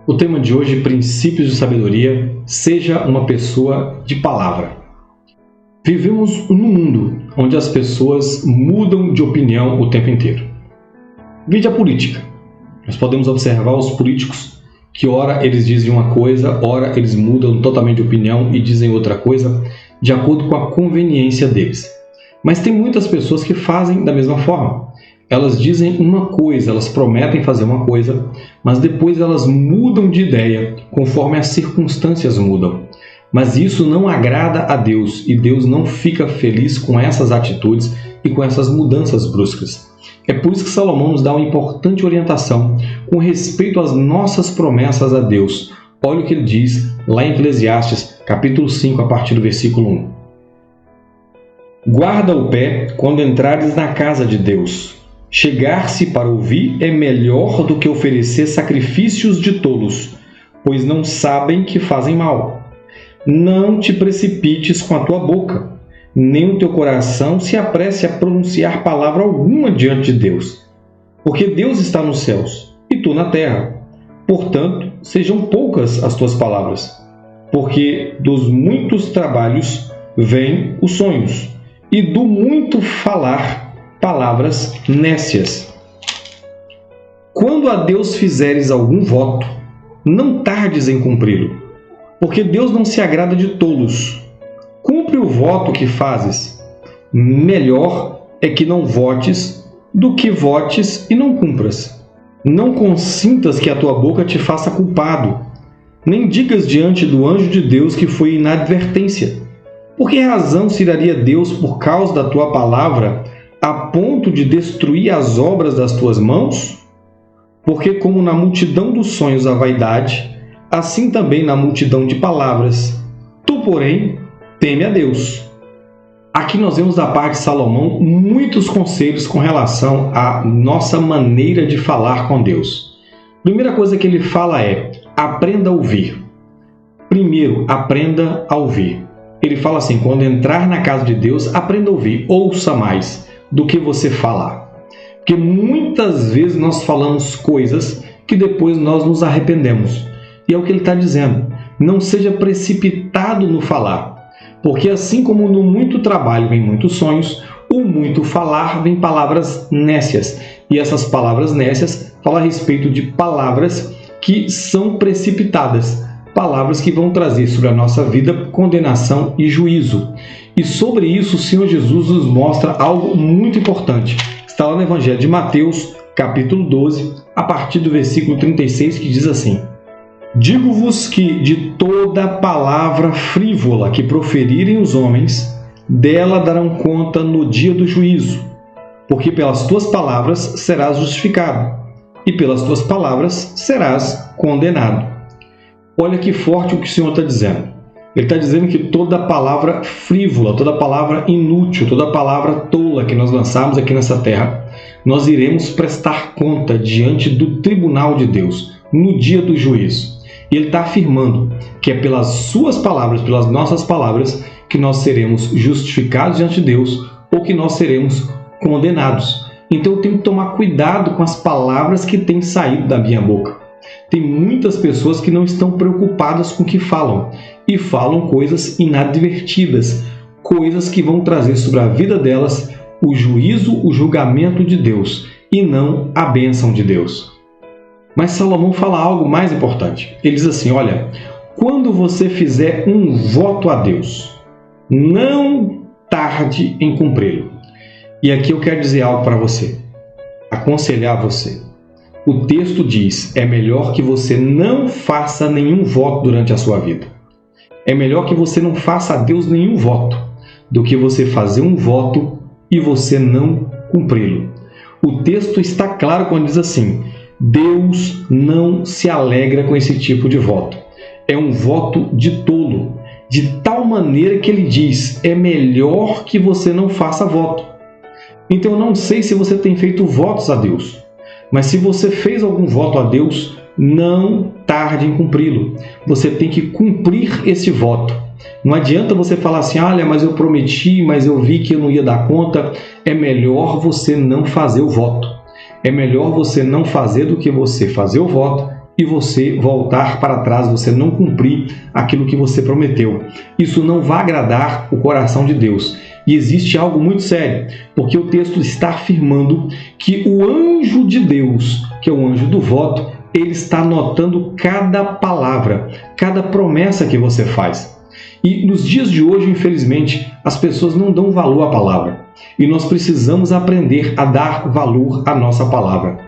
O tema de hoje, princípios de sabedoria, seja uma pessoa de palavra. Vivemos num mundo onde as pessoas mudam de opinião o tempo inteiro. Vide a política. Nós podemos observar os políticos que ora eles dizem uma coisa, ora eles mudam totalmente de opinião e dizem outra coisa, de acordo com a conveniência deles. Mas tem muitas pessoas que fazem da mesma forma. Elas dizem uma coisa, elas prometem fazer uma coisa, mas depois elas mudam de ideia conforme as circunstâncias mudam. Mas isso não agrada a Deus e Deus não fica feliz com essas atitudes e com essas mudanças bruscas. É por isso que Salomão nos dá uma importante orientação com respeito às nossas promessas a Deus. Olha o que ele diz lá em Eclesiastes, capítulo 5, a partir do versículo 1. Guarda o pé quando entrares na casa de Deus. Chegar-se para ouvir é melhor do que oferecer sacrifícios de tolos, pois não sabem que fazem mal. Não te precipites com a tua boca, nem o teu coração se apresse a pronunciar palavra alguma diante de Deus. Porque Deus está nos céus e tu na terra. Portanto, sejam poucas as tuas palavras, porque dos muitos trabalhos vêm os sonhos, e do muito falar, palavras nécias. Quando a Deus fizeres algum voto, não tardes em cumpri-lo, porque Deus não se agrada de tolos. Cumpre o voto que fazes. Melhor é que não votes do que votes e não cumpras. Não consintas que a tua boca te faça culpado, nem digas diante do anjo de Deus que foi inadvertência. Por que razão se iraria Deus por causa da tua palavra, a ponto de destruir as obras das tuas mãos? Porque como na multidão dos sonhos a vaidade, assim também na multidão de palavras. Tu, porém, teme a Deus. Aqui nós vemos da parte de Salomão muitos conselhos com relação à nossa maneira de falar com Deus. Primeira coisa que ele fala é: aprenda a ouvir. Primeiro, aprenda a ouvir. Ele fala assim: quando entrar na casa de Deus, aprenda a ouvir, ouça mais do que você falar. Porque muitas vezes nós falamos coisas que depois nós nos arrependemos. E é o que ele está dizendo: não seja precipitado no falar. Porque assim como no muito trabalho vem muitos sonhos, o muito falar vem palavras nécias. E essas palavras nécias falam a respeito de palavras que são precipitadas. Palavras que vão trazer sobre a nossa vida condenação e juízo. E sobre isso o Senhor Jesus nos mostra algo muito importante. Está lá no Evangelho de Mateus, capítulo 12, a partir do versículo 36, que diz assim: Digo-vos que de toda palavra frívola que proferirem os homens, dela darão conta no dia do juízo. Porque pelas tuas palavras serás justificado, e pelas tuas palavras serás condenado. Olha que forte o que o Senhor está dizendo. Ele está dizendo que toda palavra frívola, toda palavra inútil, toda palavra tola que nós lançarmos aqui nessa terra, nós iremos prestar conta diante do tribunal de Deus, no dia do juízo. E ele está afirmando que é pelas suas palavras, pelas nossas palavras, que nós seremos justificados diante de Deus ou que nós seremos condenados. Então eu tenho que tomar cuidado com as palavras que têm saído da minha boca. Tem muitas pessoas que não estão preocupadas com o que falam e falam coisas inadvertidas, coisas que vão trazer sobre a vida delas o juízo, o julgamento de Deus e não a bênção de Deus. Mas Salomão fala algo mais importante. Ele diz assim: olha, quando você fizer um voto a Deus, não tarde em cumpri-lo. E aqui eu quero dizer algo para você, aconselhar você. O texto diz: é melhor que você não faça nenhum voto durante a sua vida. É melhor que você não faça a Deus nenhum voto do que você fazer um voto e você não cumpri-lo. O texto está claro quando diz assim: Deus não se alegra com esse tipo de voto. É um voto de tolo, de tal maneira que ele diz: é melhor que você não faça voto. Então eu não sei se você tem feito votos a Deus, mas se você fez algum voto a Deus, não tarde em cumpri-lo. Você tem que cumprir esse voto. Não adianta você falar assim: olha, mas eu prometi, mas eu vi que eu não ia dar conta. É melhor você não fazer o voto. É melhor você não fazer do que você fazer o voto e você voltar para trás, você não cumprir aquilo que você prometeu. Isso não vai agradar o coração de Deus. E existe algo muito sério, porque o texto está afirmando que o anjo de Deus, que é o anjo do voto, ele está anotando cada palavra, cada promessa que você faz. E nos dias de hoje, infelizmente, as pessoas não dão valor à palavra. E nós precisamos aprender a dar valor à nossa palavra.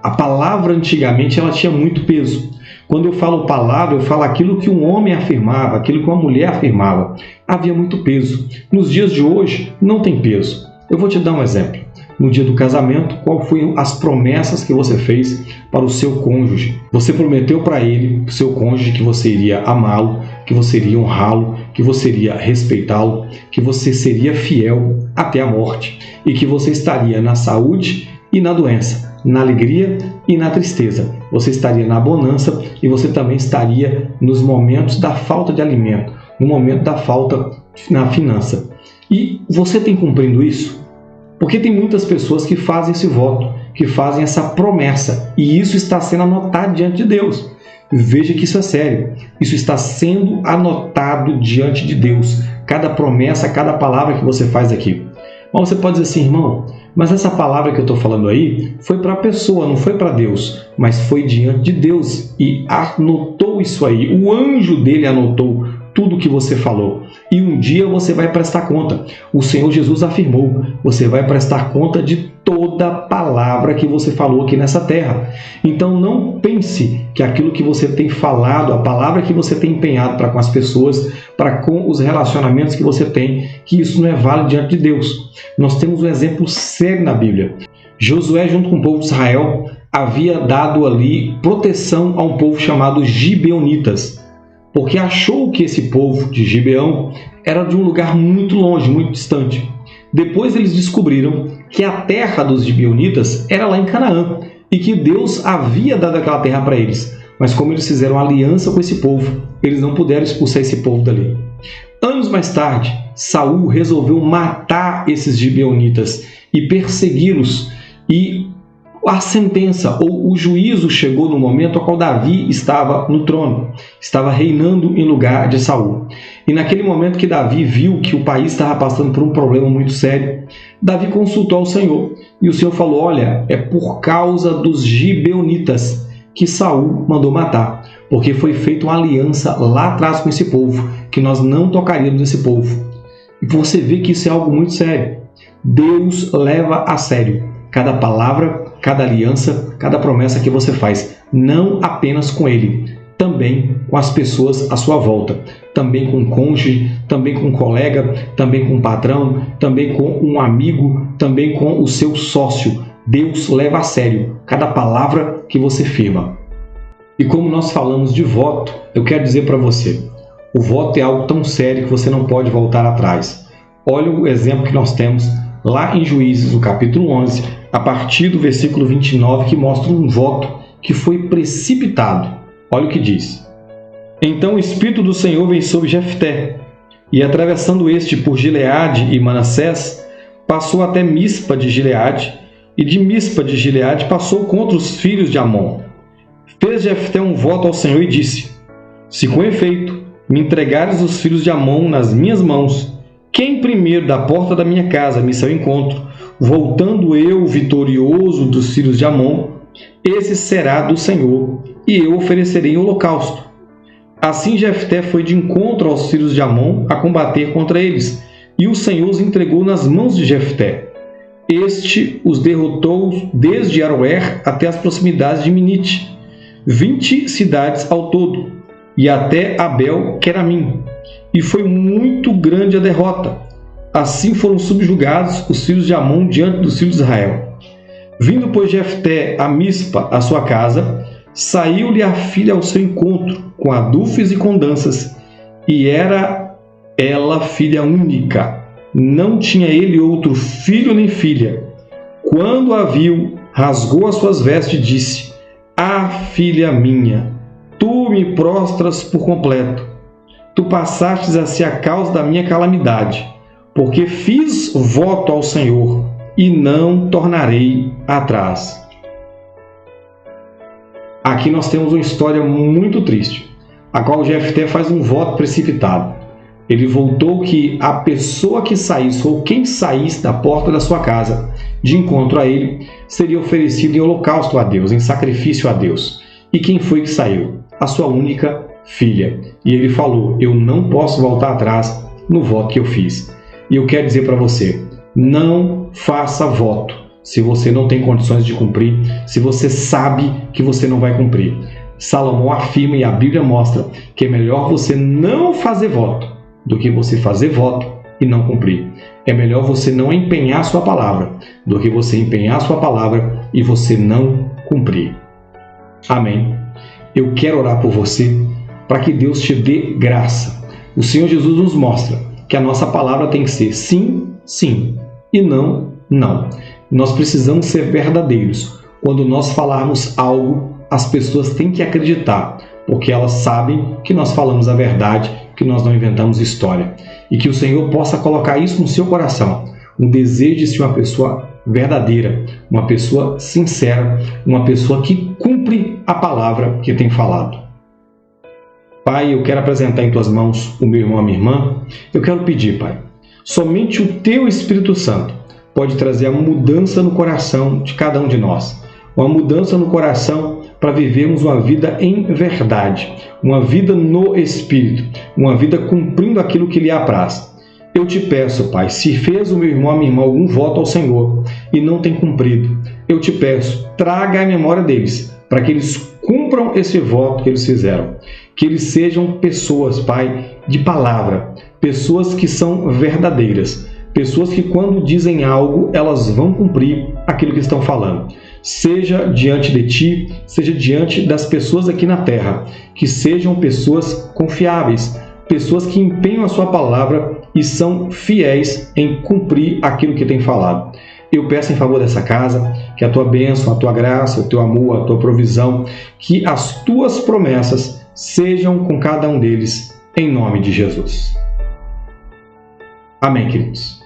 A palavra, antigamente, ela tinha muito peso. Quando eu falo palavra, eu falo aquilo que um homem afirmava, aquilo que uma mulher afirmava. Havia muito peso. Nos dias de hoje, não tem peso. Eu vou te dar um exemplo. No dia do casamento, qual foram as promessas que você fez para o seu cônjuge? Você prometeu para ele, o seu cônjuge, que você iria amá-lo, que você iria honrá-lo, que você iria respeitá-lo, que você seria fiel até a morte e que você estaria na saúde e na doença, na alegria e na tristeza. Você estaria na bonança e você também estaria nos momentos da falta de alimento, no momento da falta na finança. E você tem cumprindo isso? Porque tem muitas pessoas que fazem esse voto, que fazem essa promessa, e isso está sendo anotado diante de Deus. Veja que isso é sério. Isso está sendo anotado diante de Deus. Cada promessa, cada palavra que você faz aqui. Mas você pode dizer assim, irmão, mas essa palavra que eu estou falando aí foi para a pessoa, não foi para Deus, mas foi diante de Deus e anotou isso aí. O anjo dele anotou tudo que você falou. E um dia você vai prestar conta. O Senhor Jesus afirmou, você vai prestar conta de toda palavra que você falou aqui nessa terra. Então não pense que aquilo que você tem falado, a palavra que você tem empenhado para com as pessoas, para com os relacionamentos que você tem, que isso não é válido diante de Deus. Nós temos um exemplo sério na Bíblia. Josué, junto com o povo de Israel, havia dado ali proteção a um povo chamado Gibeonitas, porque achou que esse povo de Gibeão era de um lugar muito longe, muito distante. Depois eles descobriram que a terra dos Gibeonitas era lá em Canaã e que Deus havia dado aquela terra para eles. Mas como eles fizeram aliança com esse povo, eles não puderam expulsar esse povo dali. Anos mais tarde, Saul resolveu matar esses Gibeonitas e persegui-los, e a sentença ou o juízo chegou no momento ao qual Davi estava no trono, estava reinando em lugar de Saul. E naquele momento que Davi viu que o país estava passando por um problema muito sério, Davi consultou ao Senhor e o Senhor falou, olha, é por causa dos Gibeonitas que Saul mandou matar, porque foi feita uma aliança lá atrás com esse povo, que nós não tocaríamos esse povo. E você vê que isso é algo muito sério. Deus leva a sério cada palavra, cada aliança, cada promessa que você faz, não apenas com Ele, também com as pessoas à sua volta, também com o cônjuge, também com o colega, também com o patrão, também com um amigo, também com o seu sócio. Deus leva a sério cada palavra que você firma. E como nós falamos de voto, eu quero dizer para você, o voto é algo tão sério que você não pode voltar atrás. Olha o exemplo que nós temos lá em Juízes, no capítulo 11, a partir do versículo 29, que mostra um voto que foi precipitado. Olha o que diz. Então o Espírito do Senhor veio sobre Jefté, e atravessando este por Gileade e Manassés, passou até Mispa de Gileade, e de Mispa de Gileade passou contra os filhos de Amon. Fez Jefté um voto ao Senhor e disse, se com efeito me entregares os filhos de Amon nas minhas mãos, quem primeiro da porta da minha casa me seu encontro, voltando eu vitorioso dos filhos de Amon, esse será do Senhor, e eu oferecerei holocausto. Assim Jefté foi de encontro aos filhos de Amon a combater contra eles, e o Senhor os entregou nas mãos de Jefté. Este os derrotou desde Aroer até as proximidades de Minite, 20 cidades ao todo, e até Abel-Queramim, e foi muito grande a derrota. Assim foram subjugados os filhos de Amon diante dos filhos de Israel. Vindo, pois, Jefté a Mispa, a sua casa, saiu-lhe a filha ao seu encontro, com adufes e com danças, e era ela filha única. Não tinha ele outro filho nem filha. Quando a viu, rasgou as suas vestes e disse, ah, filha minha, tu me prostras por completo. Tu passastes a ser a causa da minha calamidade, porque fiz voto ao Senhor e não tornarei atrás. Aqui nós temos uma história muito triste, a qual Jefté faz um voto precipitado. Ele voltou que a pessoa que saísse ou quem saísse da porta da sua casa de encontro a ele seria oferecido em holocausto a Deus, em sacrifício a Deus. E quem foi que saiu? A sua única filha. E ele falou: eu não posso voltar atrás no voto que eu fiz. E eu quero dizer para você, não faça voto se você não tem condições de cumprir, se você sabe que você não vai cumprir. Salomão afirma e a Bíblia mostra que é melhor você não fazer voto do que você fazer voto e não cumprir. É melhor você não empenhar sua palavra do que você empenhar sua palavra e você não cumprir. Amém. Eu quero orar por você para que Deus te dê graça. O Senhor Jesus nos mostra que a nossa palavra tem que ser sim, sim e não, não. Nós precisamos ser verdadeiros. Quando nós falarmos algo, as pessoas têm que acreditar, porque elas sabem que nós falamos a verdade, que nós não inventamos história. E que o Senhor possa colocar isso no seu coração, um desejo de ser uma pessoa verdadeira, uma pessoa sincera, uma pessoa que cumpre a palavra que tem falado. Pai, eu quero apresentar em Tuas mãos o meu irmão e a minha irmã. Eu quero pedir, Pai, somente o Teu Espírito Santo pode trazer a mudança no coração de cada um de nós. Uma mudança no coração para vivermos uma vida em verdade, uma vida no Espírito, uma vida cumprindo aquilo que lhe apraz. Eu te peço, Pai, se fez o meu irmão ou a minha irmã algum voto ao Senhor e não tem cumprido, eu te peço, traga a memória deles, para que eles cumpram esse voto que eles fizeram. Que eles sejam pessoas, Pai, de palavra, pessoas que são verdadeiras, pessoas que quando dizem algo, elas vão cumprir aquilo que estão falando. Seja diante de Ti, seja diante das pessoas aqui na terra, que sejam pessoas confiáveis, pessoas que empenham a Sua palavra e são fiéis em cumprir aquilo que tem falado. Eu peço em favor dessa casa, que a Tua bênção, a Tua graça, o Teu amor, a Tua provisão, que as Tuas promessas sejam com cada um deles, em nome de Jesus. Amém, queridos.